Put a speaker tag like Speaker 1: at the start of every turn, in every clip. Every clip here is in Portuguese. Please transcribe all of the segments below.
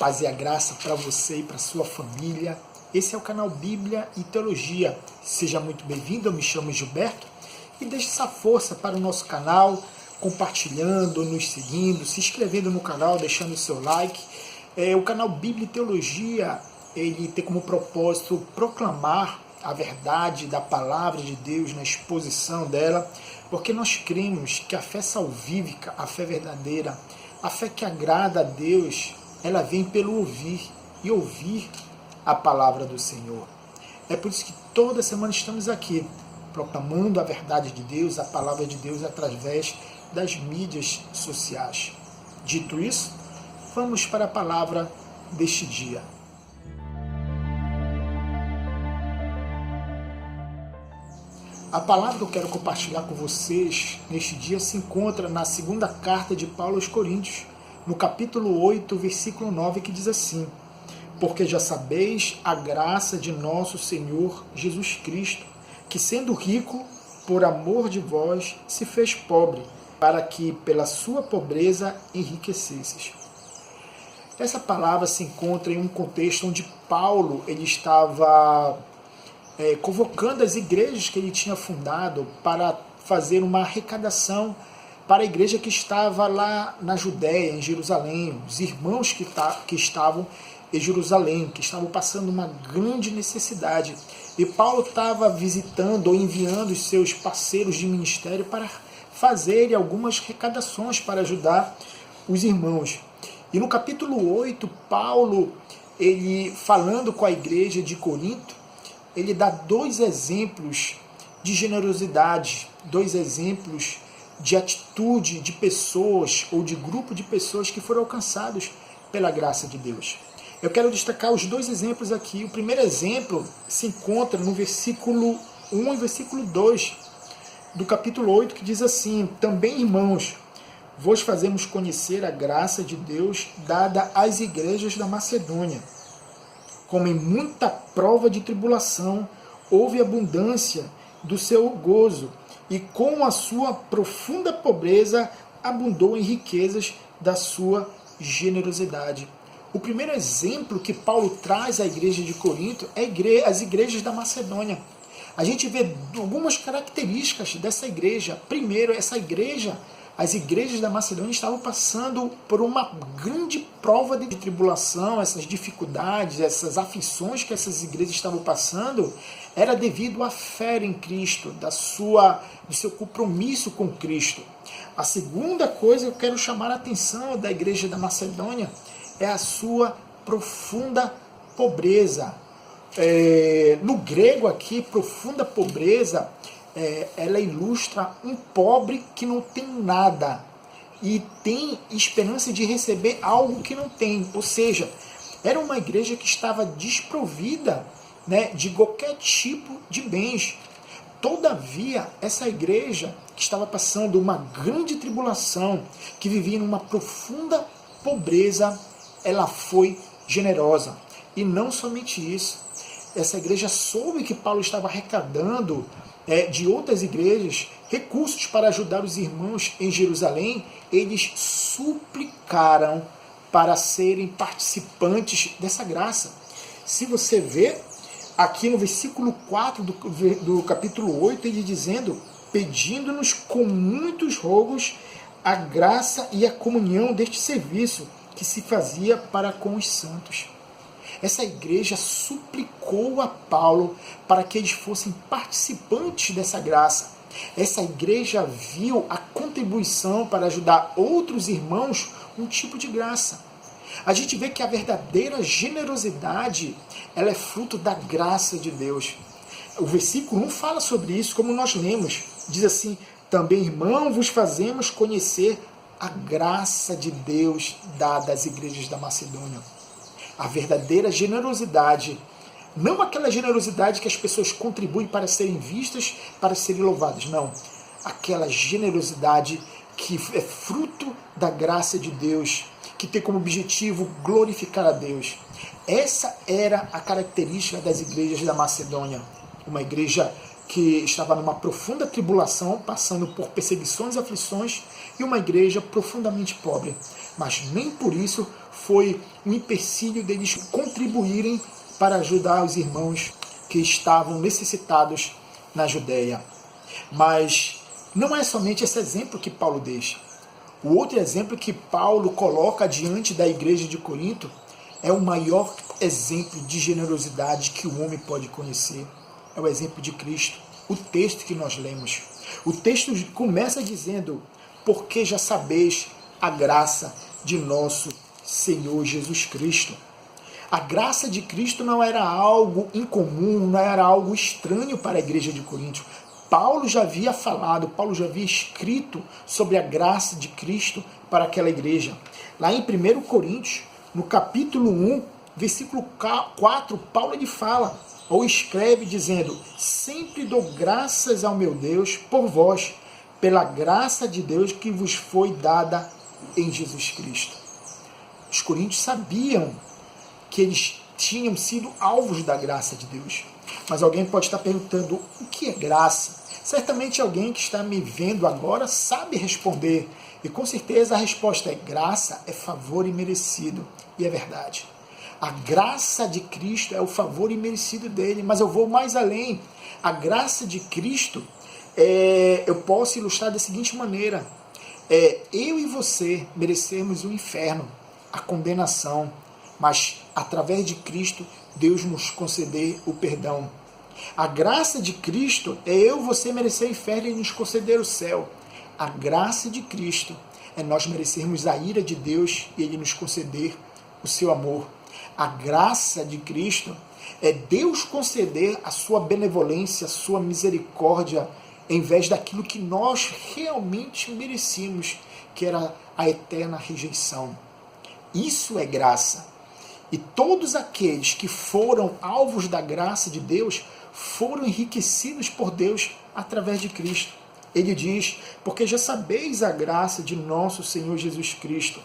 Speaker 1: paz e a graça para você e para sua família. Esse é o canal Bíblia e Teologia. Seja muito bem-vindo, eu me chamo Gilberto e deixe essa força para o nosso canal, compartilhando, nos seguindo, se inscrevendo no canal, deixando o seu like. O canal Bíblia e Teologia, ele tem como propósito proclamar a verdade da palavra de Deus na exposição dela, porque nós cremos que a fé salvífica, a fé verdadeira, a fé que agrada a Deus, ela vem pelo ouvir e ouvir a palavra do Senhor. É por isso que toda semana estamos aqui, proclamando a verdade de Deus, a palavra de Deus através das mídias sociais. Dito isso, vamos para a palavra deste dia. A palavra que eu quero compartilhar com vocês neste dia se encontra na segunda carta de Paulo aos Coríntios, no capítulo 8, versículo 9, que diz assim: porque já sabeis a graça de nosso Senhor Jesus Cristo, que sendo rico, por amor de vós, se fez pobre, para que pela sua pobreza enriquecesses. Essa palavra se encontra em um contexto onde Paulo ele estava convocando as igrejas que ele tinha fundado para fazer uma arrecadação para a igreja que estava lá na Judéia, em Jerusalém, os irmãos que estavam em Jerusalém, que estavam passando uma grande necessidade. E Paulo estava visitando ou enviando os seus parceiros de ministério para fazer algumas arrecadações para ajudar os irmãos. E no capítulo 8, Paulo, ele falando com a igreja de Corinto, ele dá dois exemplos de generosidade, dois exemplos de atitude de pessoas ou de grupo de pessoas que foram alcançados pela graça de Deus. Eu quero destacar os dois exemplos aqui. O primeiro exemplo se encontra no versículo 1 e versículo 2 do capítulo 8, que diz assim: também, irmãos, vos fazemos conhecer a graça de Deus dada às igrejas da Macedônia. Como em muita prova de tribulação, houve abundância do seu gozo, e com a sua profunda pobreza abundou em riquezas da sua generosidade. O primeiro exemplo que Paulo traz à igreja de Corinto é as igrejas da Macedônia. A gente vê algumas características dessa igreja. Primeiro, as igrejas da Macedônia estavam passando por uma grande prova de tribulação. Essas dificuldades, essas aflições que essas igrejas estavam passando, era devido à fé em Cristo, do seu compromisso com Cristo. A segunda coisa que eu quero chamar a atenção da igreja da Macedônia é a sua profunda pobreza. No grego aqui, profunda pobreza, ela ilustra um pobre que não tem nada e tem esperança de receber algo que não tem. Ou seja, era uma igreja que estava desprovida, de qualquer tipo de bens. Todavia, essa igreja que estava passando uma grande tribulação, que vivia numa profunda pobreza, ela foi generosa. E não somente isso, essa igreja soube que Paulo estava arrecadando de outras igrejas recursos para ajudar os irmãos em Jerusalém. Eles suplicaram para serem participantes dessa graça. Se você vê aqui no versículo 4 do capítulo 8, ele dizendo: pedindo-nos com muitos rogos a graça e a comunhão deste serviço que se fazia para com os santos. Essa igreja suplicou a Paulo para que eles fossem participantes dessa graça. Essa igreja viu a contribuição para ajudar outros irmãos um tipo de graça. A gente vê que a verdadeira generosidade, ela é fruto da graça de Deus. O versículo 1 fala sobre isso, como nós lemos. Diz assim: também, irmão, vos fazemos conhecer a graça de Deus dada às igrejas da Macedônia. A verdadeira generosidade, não aquela generosidade que as pessoas contribuem para serem vistas, para serem louvadas, não. Aquela generosidade que é fruto da graça de Deus, que tem como objetivo glorificar a Deus. Essa era a característica das igrejas da Macedônia. Uma igreja que estava numa profunda tribulação, passando por perseguições e aflições, e uma igreja profundamente pobre. mas nem por isso foi um empecilho deles contribuírem para ajudar os irmãos que estavam necessitados na Judéia. Mas não é somente esse exemplo que Paulo deixa. O outro exemplo que Paulo coloca diante da igreja de Corinto é o maior exemplo de generosidade que o homem pode conhecer. É o exemplo de Cristo. O texto que nós lemos. O texto começa dizendo: porque já sabeis a graça de nosso Senhor Jesus Cristo. A graça de Cristo não era algo incomum, não era algo estranho para a igreja de Corinto. Paulo já havia falado, Paulo já havia escrito sobre a graça de Cristo para aquela igreja. Lá em 1 Coríntios, no capítulo 1, versículo 4, Paulo ele fala, ou escreve dizendo: sempre dou graças ao meu Deus por vós, pela graça de Deus que vos foi dada em Jesus Cristo. Os coríntios sabiam que eles tinham sido alvos da graça de Deus. Mas alguém pode estar perguntando: o que é graça? Certamente alguém que está me vendo agora sabe responder. E com certeza a resposta é: graça é favor imerecido. E é verdade. A graça de Cristo é o favor imerecido dele. Mas eu vou mais além. A graça de Cristo, eu posso ilustrar da seguinte maneira. Eu e você merecemos o inferno, a condenação. Mas através de Cristo, Deus nos conceder o perdão. A graça de Cristo é eu e você merecer o inferno e nos conceder o céu. A graça de Cristo é nós merecermos a ira de Deus e Ele nos conceder o seu amor. A graça de Cristo é Deus conceder a sua benevolência, a sua misericórdia, em vez daquilo que nós realmente merecíamos, que era a eterna rejeição. Isso é graça. E todos aqueles que foram alvos da graça de Deus foram enriquecidos por Deus através de Cristo. Ele diz: porque já sabeis a graça de nosso Senhor Jesus Cristo,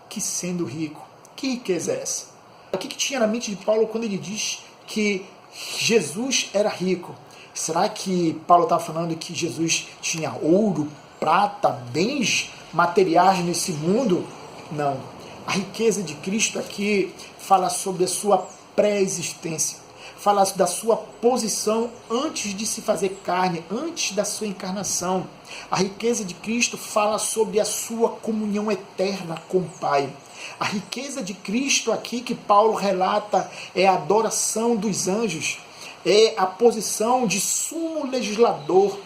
Speaker 1: que sendo rico, que riqueza é essa? O que tinha na mente de Paulo quando ele diz que Jesus era rico? Será que Paulo estava falando que Jesus tinha ouro, prata, bens materiais nesse mundo? Não. A riqueza de Cristo aqui fala sobre a sua pré-existência, fala da sua posição antes de se fazer carne, antes da sua encarnação. A riqueza de Cristo fala sobre a sua comunhão eterna com o Pai. A riqueza de Cristo aqui que Paulo relata é a adoração dos anjos, é a posição de sumo legislador,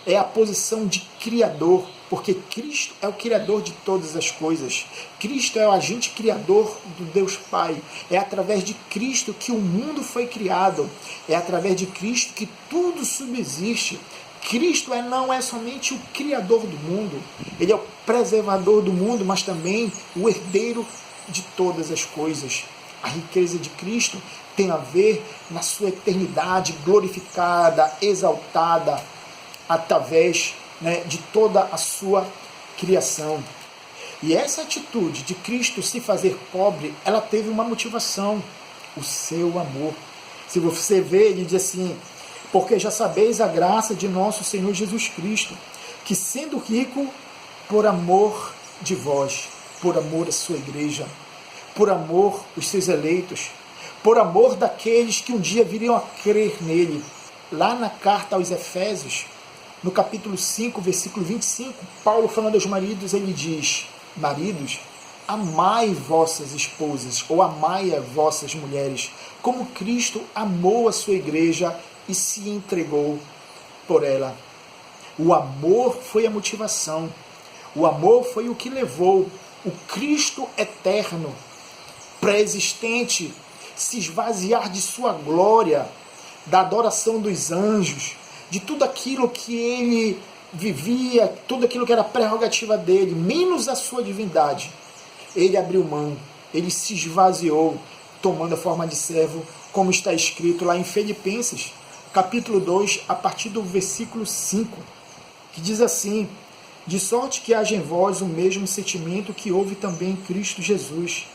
Speaker 1: é a posição de criador, porque Cristo é o criador de todas as coisas. Cristo é o agente criador do Deus Pai. É através de Cristo que o mundo foi criado. É através de Cristo que tudo subsiste. Cristo não é somente o criador do mundo, ele é o preservador do mundo, mas também o herdeiro de todas as coisas. A riqueza de Cristo tem a ver na sua eternidade glorificada, exaltada, através de toda a sua criação. E essa atitude de Cristo se fazer pobre, ela teve uma motivação: o seu amor. Se você vê, ele diz assim: porque já sabeis a graça de nosso Senhor Jesus Cristo, que sendo rico, por amor de vós, por amor à sua igreja, por amor aos seus eleitos, por amor daqueles que um dia viriam a crer nele. Lá na carta aos Efésios, no capítulo 5, versículo 25, Paulo falando aos maridos, ele diz: maridos, amai vossas esposas, ou amai as vossas mulheres, como Cristo amou a sua igreja e se entregou por ela. O amor foi a motivação. O amor foi o que levou o Cristo eterno, pré-existente, se esvaziar de sua glória, da adoração dos anjos, de tudo aquilo que ele vivia, tudo aquilo que era prerrogativa dele, menos a sua divindade. Ele abriu mão, ele se esvaziou, tomando a forma de servo, como está escrito lá em Filipenses, capítulo 2, a partir do versículo 5, que diz assim: de sorte que haja em vós o mesmo sentimento que houve também em Cristo Jesus,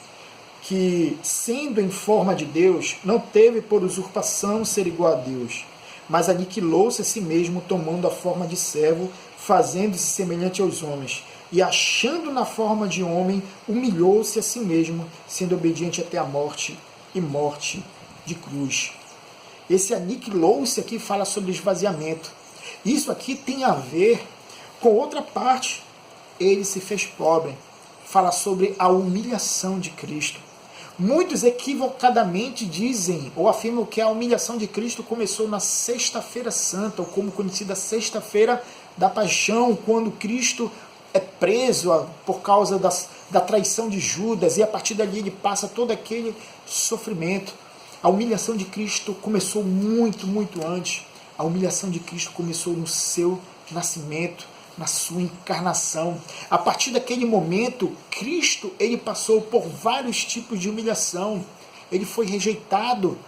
Speaker 1: que, sendo em forma de Deus, não teve por usurpação ser igual a Deus, mas aniquilou-se a si mesmo, tomando a forma de servo, fazendo-se semelhante aos homens. e achando na forma de homem, humilhou-se a si mesmo, sendo obediente até a morte e morte de cruz. Esse aniquilou-se aqui fala sobre esvaziamento. Isso aqui tem a ver com outra parte. Ele se fez pobre. Fala sobre a humilhação de Cristo. Muitos equivocadamente dizem ou afirmam que a humilhação de Cristo começou na Sexta-feira Santa, ou como conhecida Sexta-feira da Paixão, quando Cristo é preso por causa da traição de Judas, e a partir dali ele passa todo aquele sofrimento. A humilhação de Cristo começou muito, muito antes. A humilhação de Cristo começou no seu nascimento, na sua encarnação. A partir daquele momento, Cristo ele passou por vários tipos de humilhação. Ele foi rejeitado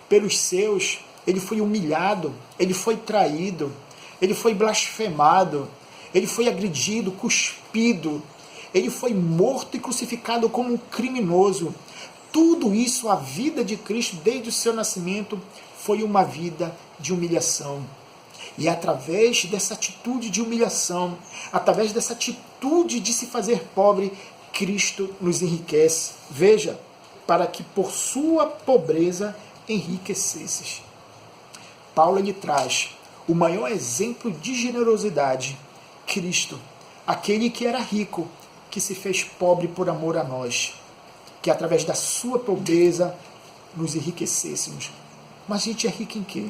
Speaker 1: pelos seus, ele foi humilhado, ele foi traído, ele foi blasfemado, ele foi agredido, cuspido, ele foi morto e crucificado como um criminoso. Tudo isso, a vida de Cristo, desde o seu nascimento, foi uma vida de humilhação. E através dessa atitude de humilhação, através dessa atitude de se fazer pobre, Cristo nos enriquece. Veja, para que por sua pobreza enriquecesses. Paulo lhe traz o maior exemplo de generosidade, Cristo, aquele que era rico, que se fez pobre por amor a nós, que através da sua pobreza nos enriquecêssemos. Mas a gente é rico em quê?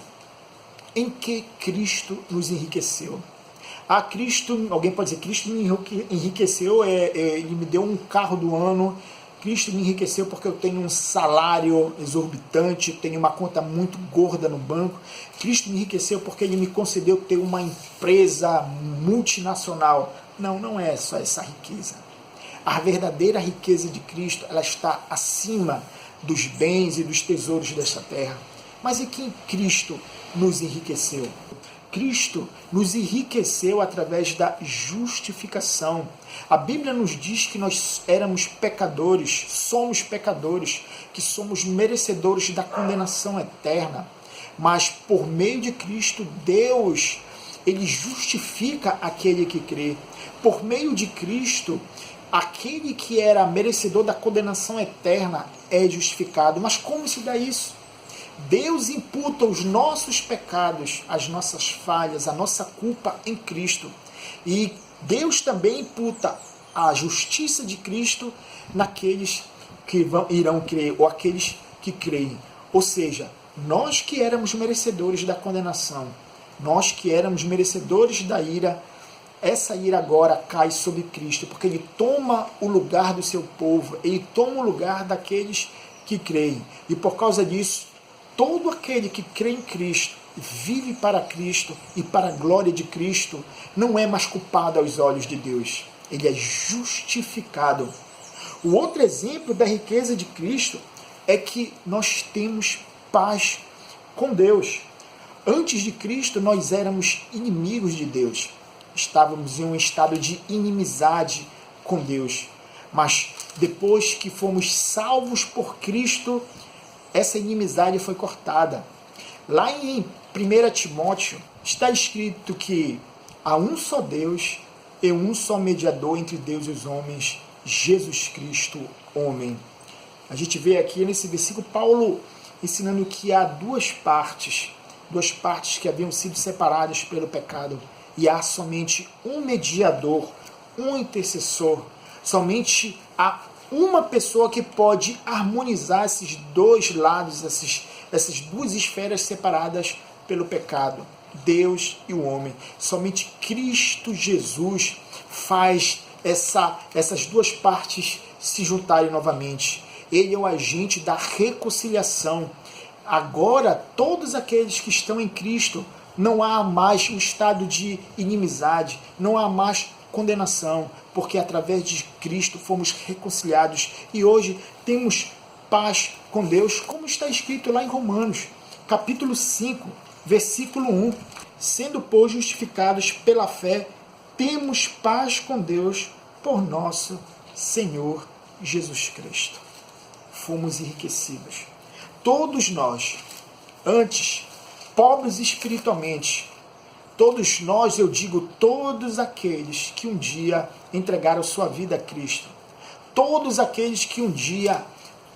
Speaker 1: Em que Cristo nos enriqueceu? Cristo, alguém pode dizer, Cristo me enriqueceu, ele me deu um carro do ano, Cristo me enriqueceu porque eu tenho um salário exorbitante, tenho uma conta muito gorda no banco. Cristo me enriqueceu porque ele me concedeu ter uma empresa multinacional. Não, não é só essa riqueza. A verdadeira riqueza de Cristo, ela está acima dos bens e dos tesouros desta terra. Mas em que Cristo nos enriqueceu? Cristo nos enriqueceu através da justificação. A Bíblia nos diz que nós éramos pecadores, somos pecadores, que somos merecedores da condenação eterna. Mas por meio de Cristo, Deus, ele justifica aquele que crê. Por meio de Cristo, aquele que era merecedor da condenação eterna é justificado. Mas como se dá isso? Deus imputa os nossos pecados, as nossas falhas, a nossa culpa em Cristo. E Deus também imputa a justiça de Cristo naqueles que irão crer, ou aqueles que creem. Ou seja, nós que éramos merecedores da condenação, nós que éramos merecedores da ira, essa ira agora cai sobre Cristo, porque ele toma o lugar do seu povo, ele toma o lugar daqueles que creem. E por causa disso, todo aquele que crê em Cristo, vive para Cristo e para a glória de Cristo, não é mais culpado aos olhos de Deus. Ele é justificado. O outro exemplo da riqueza de Cristo é que nós temos paz com Deus. Antes de Cristo, nós éramos inimigos de Deus. Estávamos em um estado de inimizade com Deus. Mas depois que fomos salvos por Cristo, essa inimizade foi cortada. Lá em 1 Timóteo está escrito que há um só Deus e um só mediador entre Deus e os homens, Jesus Cristo, homem. A gente vê aqui nesse versículo Paulo ensinando que há duas partes que haviam sido separadas pelo pecado, e há somente um mediador, um intercessor, somente há uma pessoa que pode harmonizar esses dois lados, essas duas esferas separadas pelo pecado, Deus e o homem. Somente Cristo Jesus faz essas duas partes se juntarem novamente. Ele é o agente da reconciliação. Agora, todos aqueles que estão em Cristo, não há mais um estado de inimizade, não há mais condenação, porque através de Cristo fomos reconciliados e hoje temos paz com Deus, como está escrito lá em Romanos, capítulo 5, versículo 1. Sendo, pois, justificados pela fé, temos paz com Deus por nosso Senhor Jesus Cristo. Fomos enriquecidos. Todos nós, antes, pobres espiritualmente, Todos nós, eu digo, todos aqueles que um dia entregaram sua vida a Cristo, todos aqueles que um dia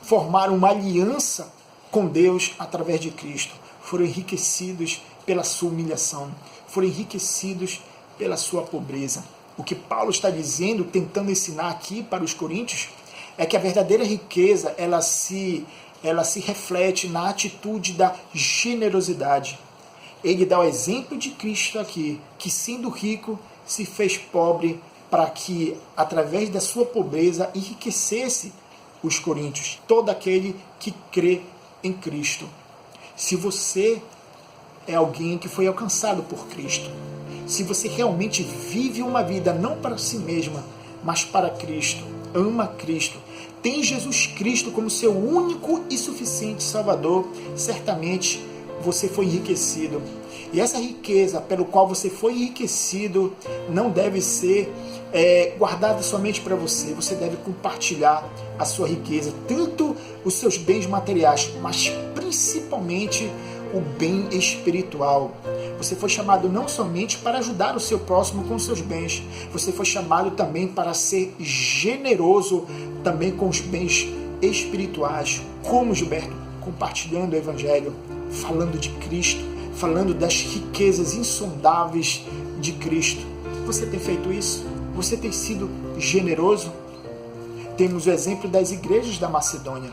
Speaker 1: formaram uma aliança com Deus através de Cristo, foram enriquecidos pela sua humilhação, foram enriquecidos pela sua pobreza. O que Paulo está dizendo, tentando ensinar aqui para os coríntios, é que a verdadeira riqueza, ela se reflete na atitude da generosidade. Ele dá o exemplo de Cristo aqui, que sendo rico, se fez pobre para que, através da sua pobreza, enriquecesse os coríntios, todo aquele que crê em Cristo. Se você é alguém que foi alcançado por Cristo, se você realmente vive uma vida não para si mesma, mas para Cristo, ama Cristo, tem Jesus Cristo como seu único e suficiente Salvador, certamente você foi enriquecido. E essa riqueza pelo qual você foi enriquecido não deve ser guardada somente para você. Você deve compartilhar a sua riqueza, tanto os seus bens materiais, mas principalmente o bem espiritual. Você foi chamado não somente para ajudar o seu próximo com os seus bens, você foi chamado também para ser generoso também com os bens espirituais. Como, Gilberto? Compartilhando o Evangelho, falando de Cristo, falando das riquezas insondáveis de Cristo. Você tem feito isso? Você tem sido generoso? Temos o exemplo das igrejas da Macedônia,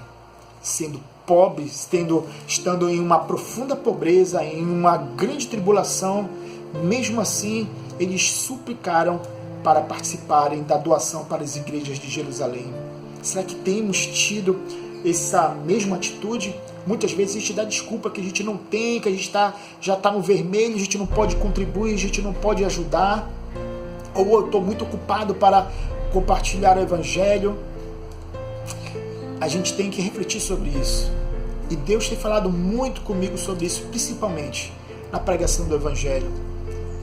Speaker 1: sendo pobres, estando em uma profunda pobreza, em uma grande tribulação, mesmo assim eles suplicaram para participarem da doação para as igrejas de Jerusalém. Será que temos tido essa mesma atitude? Muitas vezes a gente dá desculpa que a gente não tem, que a gente já está no vermelho, a gente não pode contribuir, a gente não pode ajudar, ou eu estou muito ocupado para compartilhar o Evangelho. A gente tem que refletir sobre isso. E Deus tem falado muito comigo sobre isso, principalmente na pregação do Evangelho.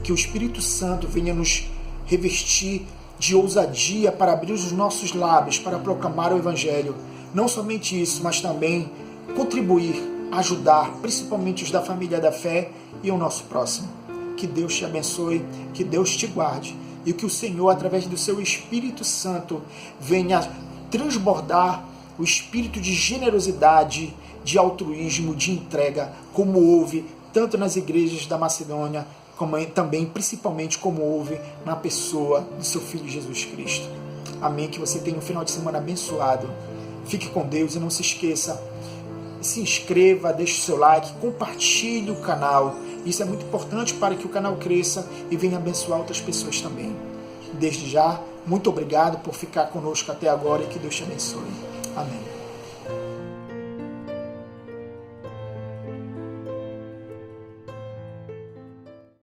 Speaker 1: Que o Espírito Santo venha nos revestir de ousadia para abrir os nossos lábios, para proclamar o Evangelho. Não somente isso, mas também contribuir, ajudar, principalmente os da família da fé e o nosso próximo. Que Deus te abençoe, que Deus te guarde e que o Senhor, através do seu Espírito Santo, venha transbordar o espírito de generosidade, de altruísmo, de entrega, como houve tanto nas igrejas da Macedônia, como também, principalmente, como houve na pessoa do seu Filho Jesus Cristo. Amém? Que você tenha um final de semana abençoado. Fique com Deus e não se esqueça, se inscreva, deixe o seu like, compartilhe o canal. Isso é muito importante para que o canal cresça e venha abençoar outras pessoas também. Desde já, muito obrigado por ficar conosco até agora e que Deus te abençoe. Amém.